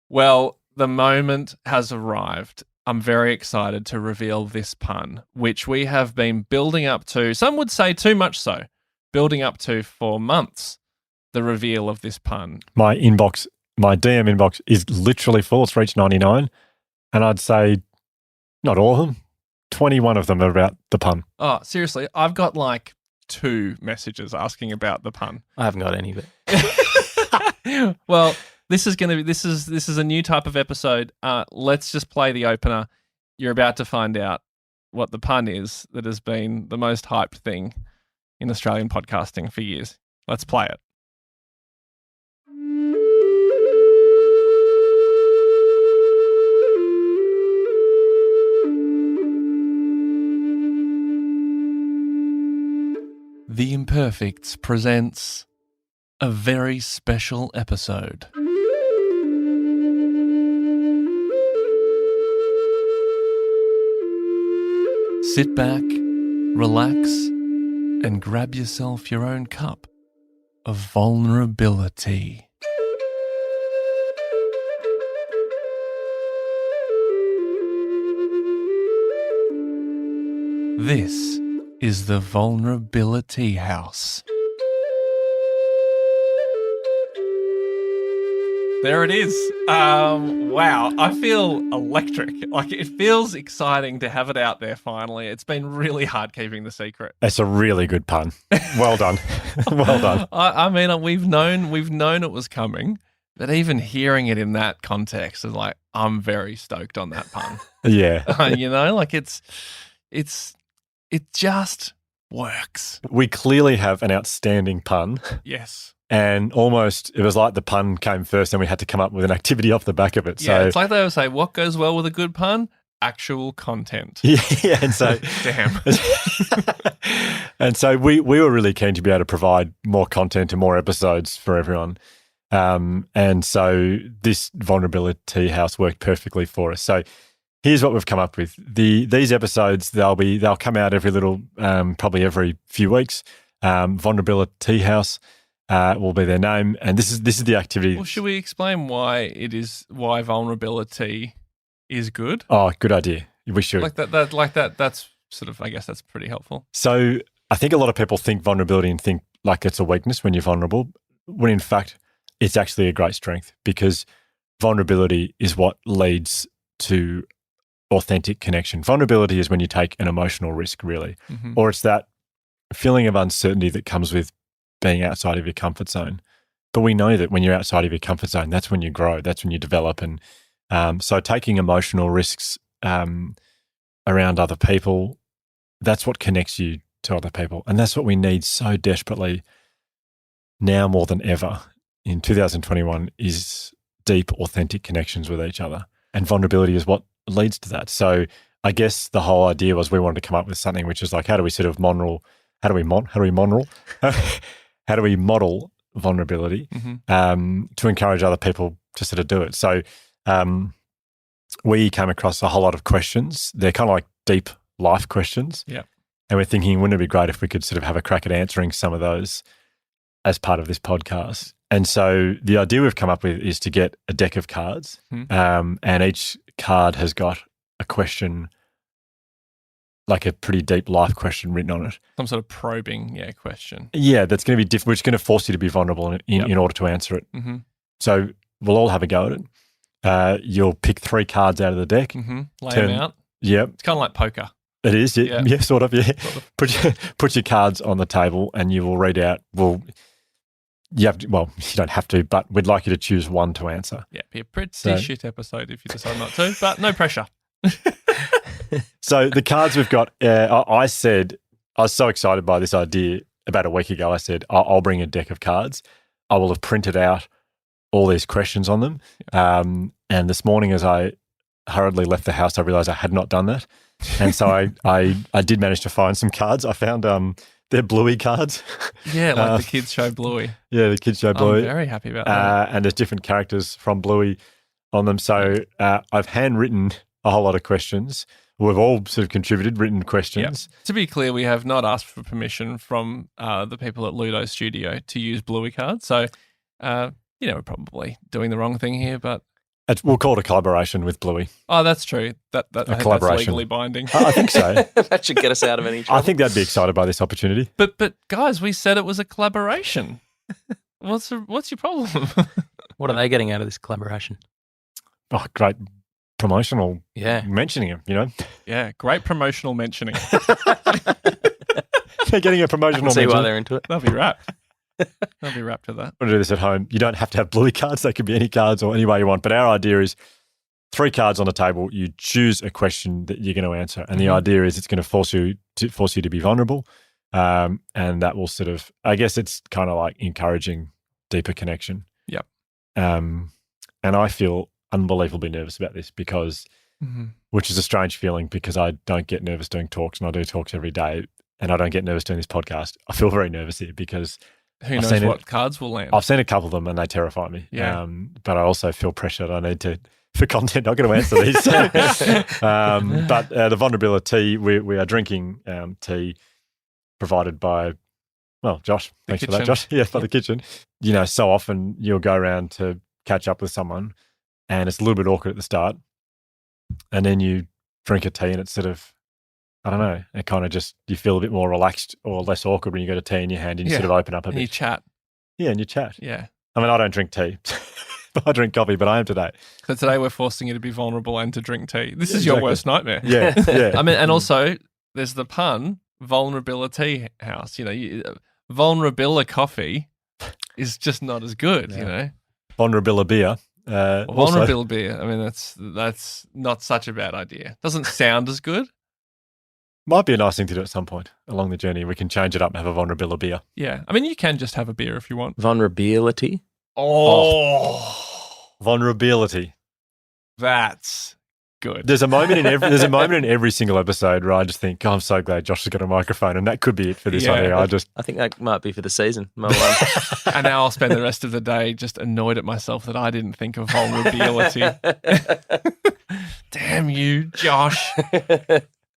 Well, the moment has arrived. I'm very excited to reveal this pun, which we have been building up to, some would say too much so, building up to for months, the reveal of this pun. My DM inbox is literally full. It's reached 99. And I'd say not all of them, 21 of them are about the pun. Oh, seriously, I've got like 2 messages asking about the pun. I haven't got any, but Well, this is a new type of episode. Let's just play the opener. You're about to find out what the pun is that has been the most hyped thing in Australian podcasting for years. Let's play it. The Imperfects presents a very special episode. Sit back, relax, and grab yourself your own cup of vulnerability. This is the Vulnerability House. There it is. Wow, I feel electric. Like, it feels exciting to have it out there finally. It's been really hard keeping the secret. It's a really good pun. Well done. Well done. I mean, we've known it was coming, but even hearing it in that context is like, I'm very stoked on that pun. Yeah. You know, like it just works. We clearly have an outstanding pun. Yes. And almost, it was like the pun came first and we had to come up with an activity off the back of it. Yeah, So it's like they would say, what goes well with a good pun? Actual content. yeah, and so Damn. and so we were really keen to be able to provide more content and more episodes for everyone. And so this Vulnerability House worked perfectly for us. So here's what we've come up with. These episodes, they'll come out every little, probably every few weeks. Vulnerability House will be their name, and this is the activity. Well, should we explain why vulnerability is good? Oh, good idea. We should. That's sort of, I guess that's pretty helpful. So I think a lot of people think vulnerability and think like it's a weakness when you're vulnerable, when in fact it's actually a great strength, because vulnerability is what leads to authentic connection. Vulnerability is when you take an emotional risk, really, or it's that feeling of uncertainty that comes with being outside of your comfort zone. But we know that when you're outside of your comfort zone, that's when you grow, that's when you develop. And so taking emotional risks around other people, that's what connects you to other people. And that's what we need so desperately now more than ever in 2021 is deep, authentic connections with each other. And vulnerability is what leads to that. So I guess the whole idea was we wanted to come up with something which is like, how do we sort of model vulnerability to encourage other people to sort of do it. So we came across a whole lot of questions. They're kind of like deep life questions. Yeah. And we're thinking, wouldn't it be great if we could sort of have a crack at answering some of those as part of this podcast? And so the idea we've come up with is to get a deck of cards, and each card has got a question, like a pretty deep life question written on it. Some sort of probing, question. Yeah, that's going to be different, which is going to force you to be vulnerable in order to answer it. Mm-hmm. So we'll all have a go at it. You'll pick 3 cards out of the deck. Lay them out. Yep. It's kind of like poker. It is, yeah, sort of, yeah. Put your cards on the table and you will read out, you don't have to, but we'd like you to choose one to answer. Yeah, be a pretty shit episode if you decide not to, but no pressure. So the cards we've got, I said, I was so excited by this idea about a week ago. I said, I'll bring a deck of cards. I will have printed out all these questions on them. And this morning as I hurriedly left the house, I realized I had not done that. And so I did manage to find some cards. I found they're Bluey cards. Yeah, like the kids show Bluey. Yeah, the kids show Bluey. I'm very happy about that. And there's different characters from Bluey on them. So I've handwritten a whole lot of questions. We've all sort of contributed written questions. Yep. To be clear, we have not asked for permission from the people at Ludo Studio to use Bluey cards. So, we're probably doing the wrong thing here, but We'll call it a collaboration with Bluey. Oh, that's true. That's collaboration. legally binding. I think so. That should get us out of any trouble. I think they'd be excited by this opportunity. But guys, we said it was a collaboration. What's your problem? What are they getting out of this collaboration? Oh, great promotional Yeah. mentioning him, you know. Yeah, great promotional mentioning. They're getting a I promotional can see why mention. they're into it. They'll be wrapped. They'll be wrapped to that. Want to do this at home. You don't have to have Bluey cards. They could be any cards or any way you want. But our idea is 3 cards on the table. You choose a question that you're going to answer. And the idea is it's going to force you to be vulnerable. And that will sort of, I guess it's kind of like encouraging deeper connection. Yep. And I feel unbelievably nervous about this because, which is a strange feeling because I don't get nervous doing talks and I do talks every day and I don't get nervous doing this podcast. I feel very nervous here because who knows what cards will land. I've seen a couple of them and they terrify me. Yeah. But I also feel pressure that I need to, for content, not going to answer these. But the vulnerability, we are drinking tea provided by, well, Josh. Thanks for that, Josh. Yeah, by the kitchen. You know, so often you'll go around to catch up with someone and it's a little bit awkward at the start. And then you drink a tea and it's sort of, I don't know, it kind of just, you feel a bit more relaxed or less awkward when you got a tea in your hand and you sort of open up a bit. And you chat. Yeah, and you chat. Yeah. I mean, I don't drink tea. I drink coffee, but I am today. So today we're forcing you to be vulnerable and to drink tea. This is your worst nightmare. Yeah, yeah. I mean, and also there's the pun, Vulnerabilitea house. You know, Vulnerabilia coffee is just not as good, you know. Vulnerabilitea. Vulnerable beer. I mean, that's not such a bad idea. Doesn't sound as good. Might be a nice thing to do at some point along the journey. We can change it up and have a vulnerable beer. Yeah. I mean, you can just have a beer if you want. Vulnerability. Vulnerability. That's good. There's a moment in every single episode where I just think, oh, I'm so glad Josh has got a microphone, and that could be it for this idea. I think that might be for the season. And now I'll spend the rest of the day just annoyed at myself that I didn't think of vulnerability. Damn you, Josh.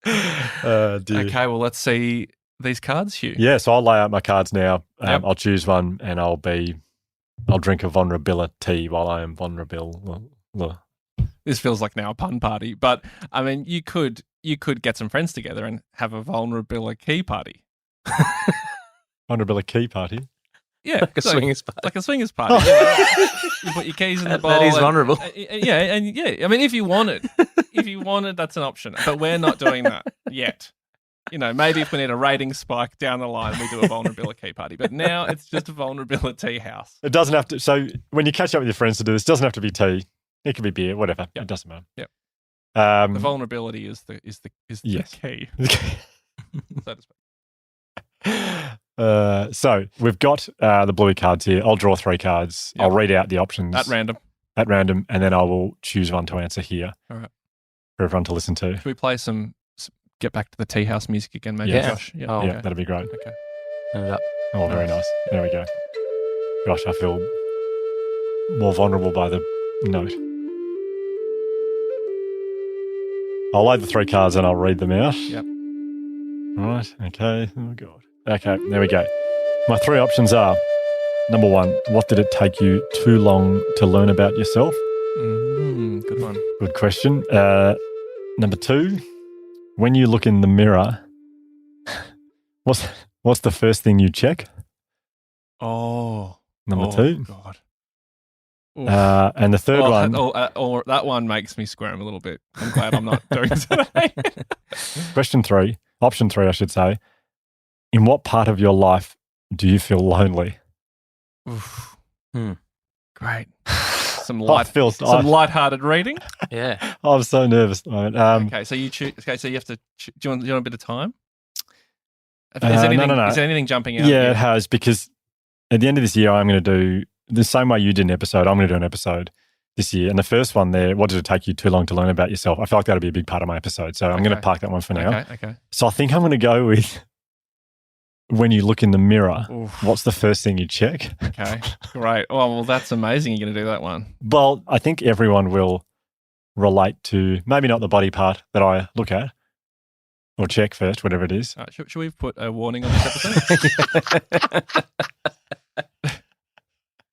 Okay, well, let's see these cards, Hugh. Yeah, so I'll lay out my cards now. Yep. I'll choose one, and I'll drink a vulnerability while I am vulnerable. This feels like now a pun party, but I mean, you could get some friends together and have a vulnerability party. Vulnerability party. Yeah, Like a swingers party. Like a swingers party. You put your keys in the bowl. That is vulnerable. Yeah. I mean, if you wanted, that's an option. But we're not doing that yet. You know, maybe if we need a rating spike down the line, we do a vulnerability party. But now it's just a vulnerability house. It doesn't have to. So when you catch up with your friends to do this, it doesn't have to be tea. It could be beer, whatever. Yep. It doesn't matter. Yep. The vulnerability is the yes. key. So to speak. So we've got the Bluey cards here. I'll draw 3 cards. Yep. I'll read out the options At random, and then I will choose one to answer here. All right. For everyone to listen to. Should we play some get back to the tea house music again, maybe, Yeah. Josh? Yeah, okay. that'd be great. Okay. Oh, very nice. There we go. Gosh, I feel more vulnerable by the note. I'll load the 3 cards and I'll read them out. Yep. Right. Okay. Oh, God. Okay. There we go. My 3 options are, number 1, what did it take you too long to learn about yourself? Good one. Good question. Number 2, when you look in the mirror, what's the first thing you check? Oh. Number 2. God. And the third one. That one makes me squirm a little bit. I'm glad I'm not doing it today. Question 3, option 3, I should say. In what part of your life do you feel lonely? Oof. Great. Some lighthearted reading. Yeah. I'm so nervous. Okay, so you choose. Okay, so you have to. Do you want a bit of time? No. Is there anything jumping out? Yeah, it has, because at the end of this year, I'm going to do the same way you did an episode. I'm going to do an episode this year. And the first one there, what did it take you too long to learn about yourself? I feel like that'll be a big part of my episode. So I'm going to park that one for now. Okay. So I think I'm going to go with when you look in the mirror, Oof. What's the first thing you check? Okay, great. Oh, well, that's amazing. You're going to do that one. Well, I think everyone will relate to, maybe not the body part that I look at or check first, whatever it is. Should we put a warning on this episode?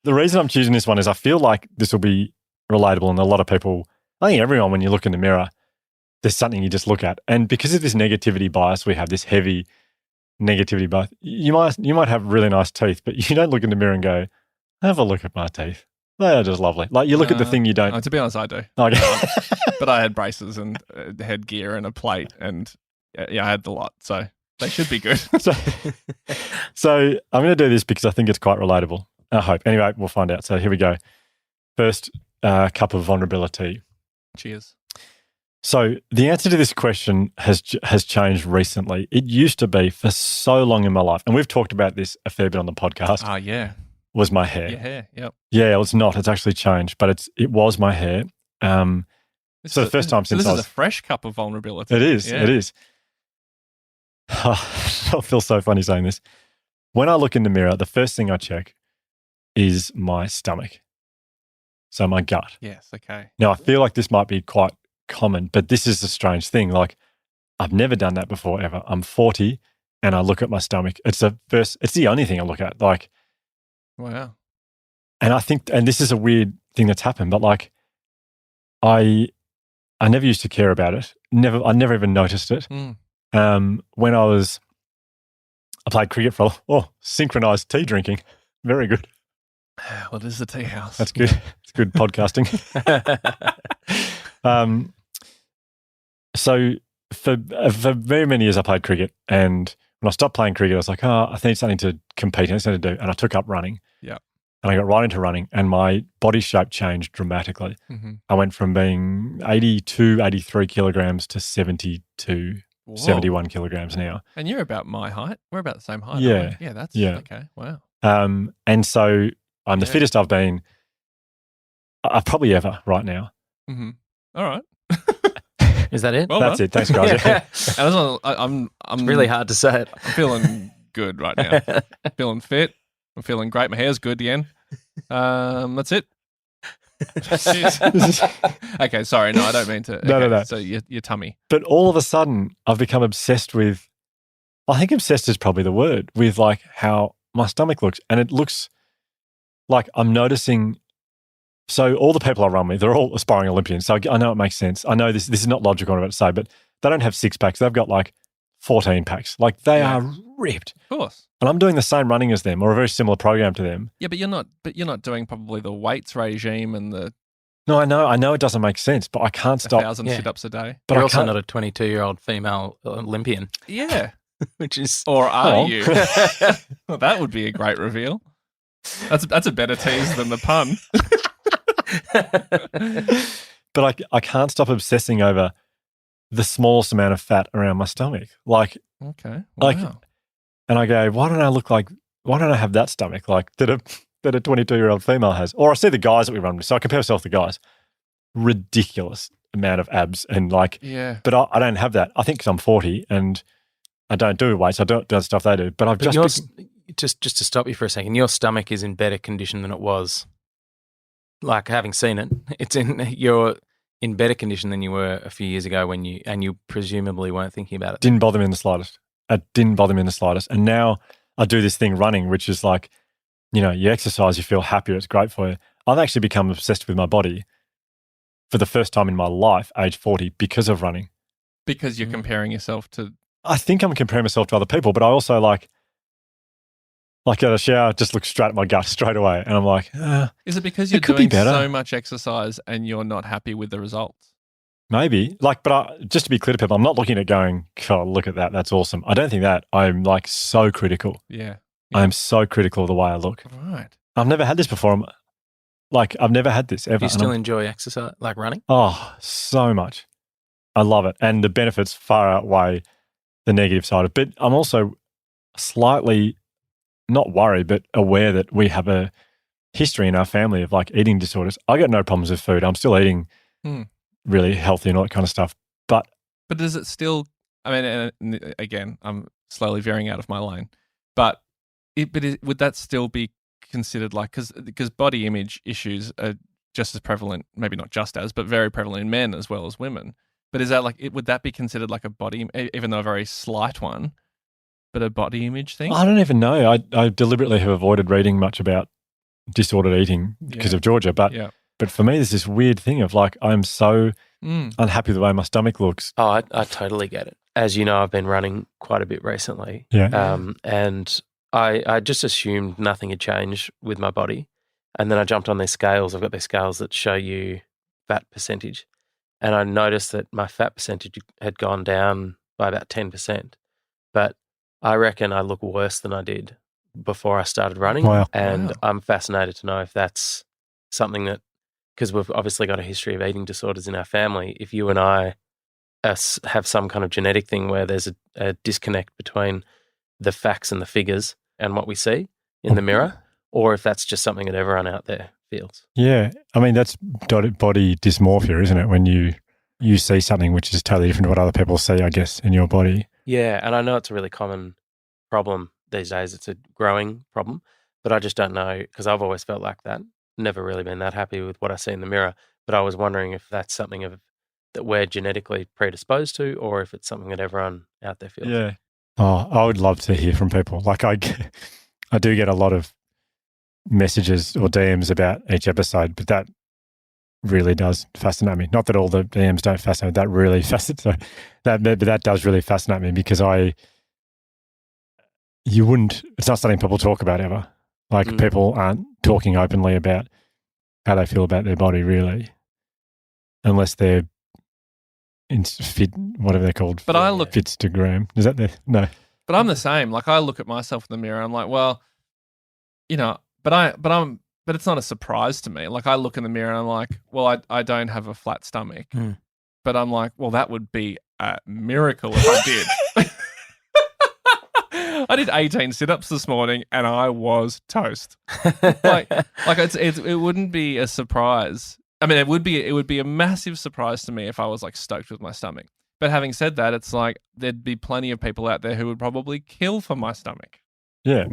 The reason I'm choosing this one is I feel like this will be relatable, and a lot of people, I think everyone, when you look in the mirror, there's something you just look at. And because of this negativity bias, we have this heavy negativity bias. You might have really nice teeth, but you don't look in the mirror and go, have a look at my teeth. They are just lovely. Like you look at the thing you don't. To be honest, I do. Okay. But I had braces and headgear and a plate, and I had the lot. So they should be good. So I'm going to do this because I think it's quite relatable. I hope. Anyway, we'll find out. So here we go. First cup of vulnerability. Cheers. So the answer to this question has changed recently. It used to be for so long in my life, and we've talked about this a fair bit on the podcast. Yeah. Was my hair. Your hair, yep. Yeah, it's not. It's actually changed, but it was my hair. So the first time since this is a fresh cup of vulnerability. It is. Yeah. It is. I feel so funny saying this. When I look in the mirror, the first thing I check is my stomach. So my gut. Yes, okay. Now, I feel like this might be quite common, but this is a strange thing. Like, I've never done that before, ever. I'm 40 and I look at my stomach. It's the only thing I look at. Like, wow. And I think, and this is a weird thing that's happened, but like, I never used to care about it. I never even noticed it. When I played cricket for, synchronized tea drinking. Very good. Well, this is the tea house. That's good. It's good podcasting. So for very many years I played cricket, and when I stopped playing cricket, I was like, I need something to compete. I need something to do. And I took up running. Yeah. And I got right into running, and my body shape changed dramatically. Mm-hmm. I went from being 82, 83 kilograms to 72, Whoa. 71 kilograms now. And you're about my height. We're about the same height. Yeah. Yeah, that's okay. Wow. And so I'm the fittest I've been probably ever right now. Mm-hmm. All right. Is that it? Well That's done. it. Thanks, guys. I'm it's really hard to say it. I'm feeling good right now. I'm feeling fit. I'm feeling great. My hair's good again. That's it. Okay, sorry. No, I don't mean to. Okay, No. So your tummy. But all of a sudden, I've become obsessed with, I think obsessed is probably the word, with like how my stomach looks. And it looks like I'm noticing. So all the people I run with, they're all aspiring Olympians. So I know it makes sense. I know this is not logical what I'm about to say, but they don't have 6 packs. They've got like 14 packs. Like they are ripped. Of course. And I'm doing the same running as them or a very similar program to them. Yeah, but you're not doing probably the weights regime and the. No, I know it doesn't make sense, but I can't stop. 1,000 sit-ups a day. But you're also not a 22-year-old female Olympian. Yeah. Which is. Or are you? Well, that would be a great reveal. That's a better tease than the pun. But I can't stop obsessing over the smallest amount of fat around my stomach. Like, okay. Wow. And I go, why don't I have that stomach like that a 22-year-old female has? Or I see the guys that we run with. So I compare myself to guys. Ridiculous amount of abs and like, but I don't have that. I think because I'm 40 and I don't do weights. I don't do the stuff they do. But I've just to stop you for a second, your stomach is in better condition than it was. Like having seen it, you're in better condition than you were a few years ago when you presumably weren't thinking about it. Didn't bother me in the slightest. It didn't bother me in the slightest. And now I do this thing running, which is like, you exercise, you feel happier, it's great for you. I've actually become obsessed with my body for the first time in my life, age 40, because of running. Because you're comparing yourself to... I think I'm comparing myself to other people, but I also like at a shower, just look straight at my gut straight away. And I'm like, is it because you're doing so much exercise and you're not happy with the results? Maybe. But just to be clear to people, I'm not looking at going, God, look at that. That's awesome. I don't think that. I'm like so critical. Yeah. I'm so critical of the way I look. Right. I've never had this before. I've never had this ever. You still enjoy exercise, like running? Oh, so much. I love it. And the benefits far outweigh the negative side of it. But I'm also slightly not worried, but aware that we have a history in our family of like eating disorders. I got no problems with food. I'm still eating really healthy and all that kind of stuff. But does it still, I mean, and again, I'm slowly veering out of my lane, but would that still be considered like, because body image issues are just as prevalent, maybe not just as, but very prevalent in men as well as women. But is that like, would that be considered like a body, even though a very slight one, but a body image thing? I don't even know. I deliberately have avoided reading much about disordered eating because of Georgia, but But for me, there's this weird thing of like, I'm so unhappy with the way my stomach looks. Oh, I totally get it. As you know, I've been running quite a bit recently. Yeah. And I just assumed nothing had changed with my body. And then I jumped on these scales. I've got these scales that show you fat percentage. And I noticed that my fat percentage had gone down by about 10%. But I reckon I look worse than I did before I started running. Wow. And I'm fascinated to know if that's something that, because we've obviously got a history of eating disorders in our family, if you and I have some kind of genetic thing where there's a disconnect between the facts and the figures and what we see in the mirror, or if that's just something that everyone out there feels. Yeah. I mean, that's body dysmorphia, isn't it? When you see something which is totally different to what other people see, I guess, in your body. Yeah, and I know it's a really common problem these days. It's a growing problem, but I just don't know, because I've always felt like that. Never really been that happy with what I see in the mirror, but I was wondering if that's something that we're genetically predisposed to, or if it's something that everyone out there feels. Yeah. Oh, I would love to hear from people. Like I do get a lot of messages or DMs about each episode, but that really does fascinate me. Not that all the DMs don't fascinate, that really fascinates me. But that does really fascinate me because it's not something people talk about ever. Like people aren't talking openly about how they feel about their body really, unless they're fit, whatever they're called. But I look Fitstagram. Is that there? No. But I'm the same. Like I look at myself in the mirror. I'm like, well, but it's not a surprise to me. Like I look in the mirror and I'm like, well, I don't have a flat stomach. But I'm like, well, that would be a miracle if I did. I did 18 sit-ups this morning and I was toast. It wouldn't be a surprise. I mean, it would be a massive surprise to me if I was like stoked with my stomach. But having said that, it's like there'd be plenty of people out there who would probably kill for my stomach. Yeah.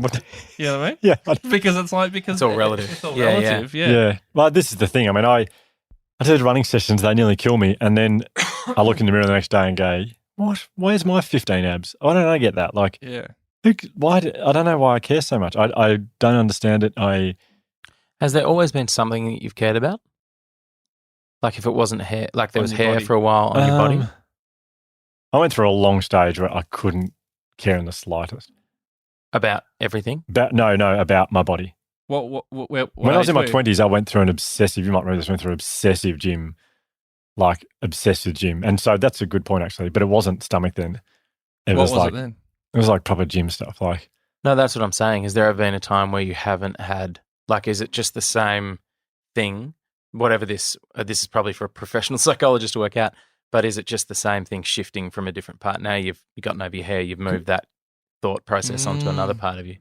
You know what I mean? Yeah. Because it's all relative. It's all relative. Yeah. Well, this is the thing. I mean, I did running sessions, they nearly kill me. And then I look in the mirror the next day and go, what? Where's my 15 abs? Why don't I get that? Like, yeah. I don't know why I care so much. I don't understand it. Has there always been something that you've cared about? Like if it wasn't hair, like there was hair body. for a while on your body? I went through a long stage where I couldn't care in the slightest. About everything? About my body. When I was in my 20s, I went through an obsessive, you might remember this, went through an obsessive gym, like obsessed with gym. And so that's a good point actually, but it wasn't stomach then. What was it then? It was like proper gym stuff. Like, no, that's what I'm saying. Has there ever been a time where you haven't had, like, is it just the same thing? Whatever this is probably for a professional psychologist to work out, but is it just the same thing shifting from a different part? Now you've gotten over your hair, you've moved that thought process onto another part of you.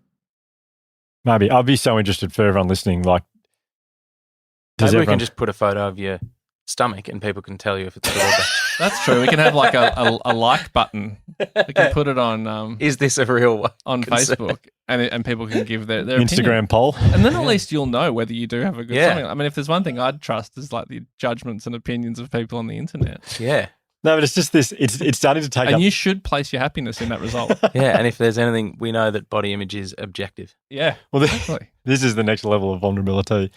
Maybe. I'd be so interested for everyone listening. Like, maybe we can just put a photo of your stomach and people can tell you if it's good or bad. That's true. We can have like a like button. We can put it on. Is this a real one? On Facebook, and people can give their Instagram opinion. poll, and then at least you'll know whether you do have a good stomach. I mean, if there's one thing I'd trust is like the judgments and opinions of people on the internet. Yeah. No, but it's just this. It's starting to take. And you should place your happiness in that result. Yeah, and if there's anything, we know that body image is objective. Yeah. Well, this is the next level of vulnerability.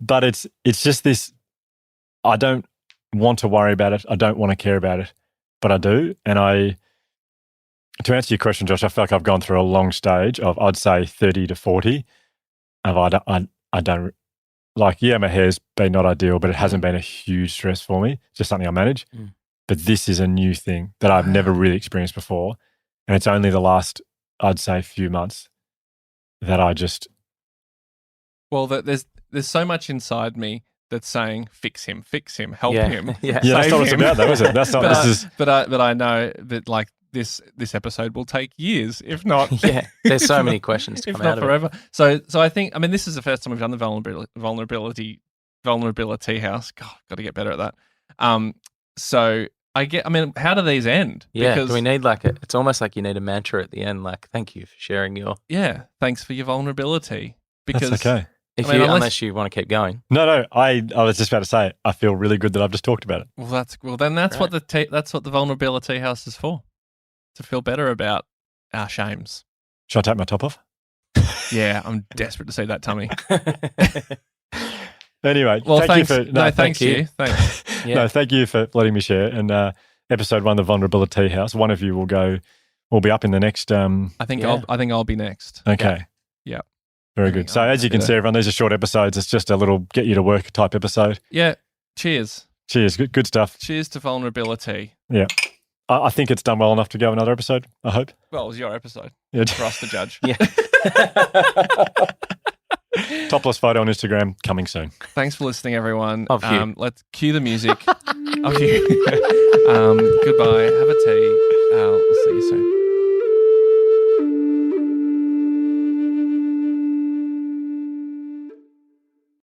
But it's just this. I don't want to worry about it. I don't want to care about it, but I do. And to answer your question, Josh, I feel like I've gone through a long stage of, I'd say 30 to 40. Of I don't like. Yeah, my hair's been not ideal, but it hasn't been a huge stress for me. It's just something I manage. But this is a new thing that I've never really experienced before. And it's only the last, I'd say, few months that I just... Well, there's so much inside me that's saying, fix him, help him. Yeah, that's not what it's about, though, is it? That's not. But I know that like this episode will take years, if not. Yeah, there's so many questions to come out of forever. It. So I think, I mean, this is the first time we've done the vulnerability house. God, got to get better at that. So I mean, how do these end? Yeah, do we need it's almost like you need a mantra at the end, like, thank you for sharing your... Yeah, thanks for your vulnerability. Because that's okay. Unless you want to keep going. No, I was just about to say, I feel really good that I've just talked about it. Well, that's right. What the vulnerability house is for, to feel better about our shames. Should I take my top off? Yeah, I'm desperate to see that tummy. Anyway, Well, thank thanks. you for Thanks you. Thanks. Yeah. No, thank you for letting me share. And episode 1, the Vulnerability House. One of you will be up in the next. I think Yeah. I'll be next. Okay. Yeah. Very I good. think So I'm as you happy can see, everyone, these are short episodes. It's just a little get you to work type episode. Yeah. Cheers. Cheers. Good stuff. Cheers to vulnerability. Yeah. I think it's done well enough to go another episode, I hope. Well, it was your episode Yeah. for us to judge. Yeah. Topless photo on Instagram coming soon. Thanks for listening, everyone. Of you. Let's cue the music. Of you. Goodbye. Have a tea. We'll see you soon.